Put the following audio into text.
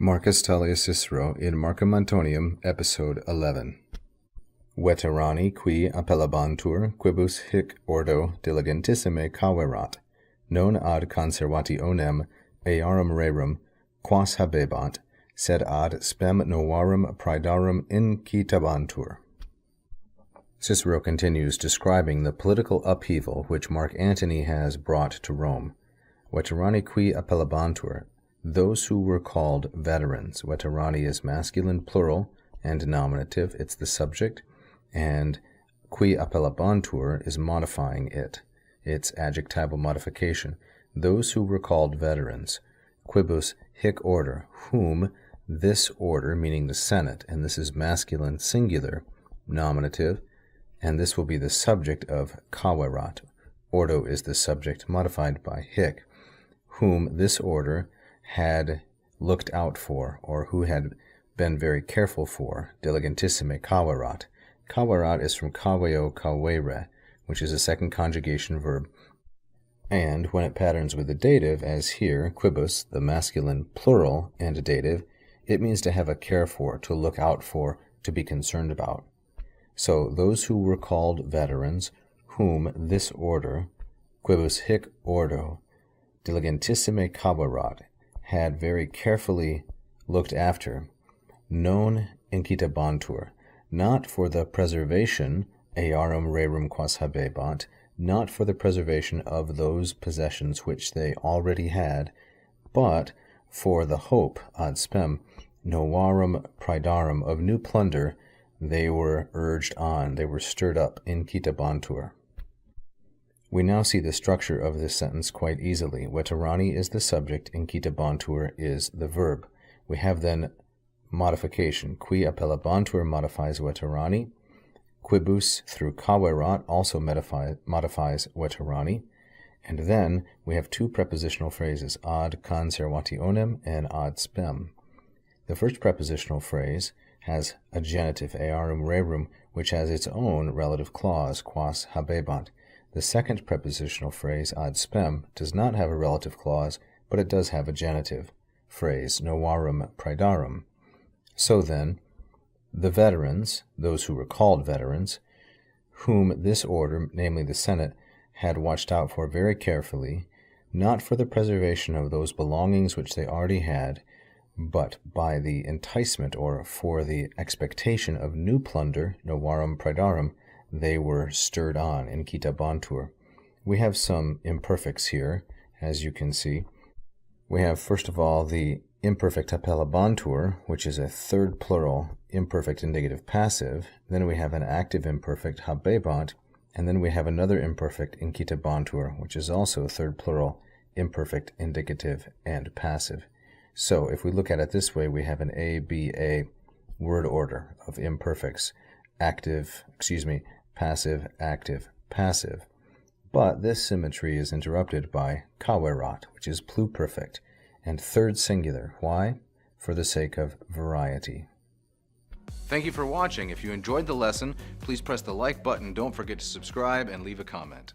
Marcus Tullius Cicero in Marcum Antonium, Episode 11. Veterani qui appellabantur quibus hic ordo diligentissime caverat, non ad conservationem earum rerum, quas habebant, sed ad spem novarum praedarum incitabantur. Cicero continues describing the political upheaval which Marc Antony has brought to Rome. Veterani qui appellabantur, those who were called veterans. Veterani is masculine plural and nominative, it's the subject, and qui appellabantur is modifying it. It's adjectival modification. Those who were called veterans. Quibus hic order, whom this order, meaning the Senate, and this is masculine singular, nominative, and this will be the subject of caverat. Ordo is the subject modified by hic, whom this order had looked out for, or who had been very careful for, diligentissime caverat. Caverat is from caveo cavere, which is a second conjugation verb, and when it patterns with the dative, as here, quibus, the masculine plural and dative, it means to have a care for, to look out for, to be concerned about. So those who were called veterans, whom this order, quibus hic ordo, diligentissime caverat, had very carefully looked after, non incitabantur, not for the preservation, earum rerum quas habebant, not for the preservation of those possessions which they already had, but for the hope, ad spem, novarum praedarum, of new plunder, they were urged on, they were stirred up, incitabantur. We now see the structure of this sentence quite easily. Veterani is the subject, incitabantur is the verb. We have then modification. Qui appellabantur modifies veterani. Quibus through caverat also modifies veterani. And then we have two prepositional phrases, ad conservationem and ad spem. The first prepositional phrase has a genitive, earum rerum, which has its own relative clause, quas habebant. The second prepositional phrase, ad spem, does not have a relative clause, but it does have a genitive phrase, novarum praedarum. So then, the veterans, those who were called veterans, whom this order, namely the Senate, had watched out for very carefully, not for the preservation of those belongings which they already had, but by the enticement or for the expectation of new plunder, novarum praedarum, they were stirred on, incitabantur. We have some imperfects here, as you can see. We have, first of all, the imperfect appellabantur, which is a third plural imperfect indicative passive. Then we have an active imperfect, habebant, and then we have another imperfect, incitabantur, which is also a third plural imperfect indicative and passive. So if we look at it this way, we have an ABA word order of imperfects, passive, active, passive. But this symmetry is interrupted by caverat, which is pluperfect, and third singular. Why? For the sake of variety. Thank you for watching. If you enjoyed the lesson, please press the like button. Don't forget to subscribe and leave a comment.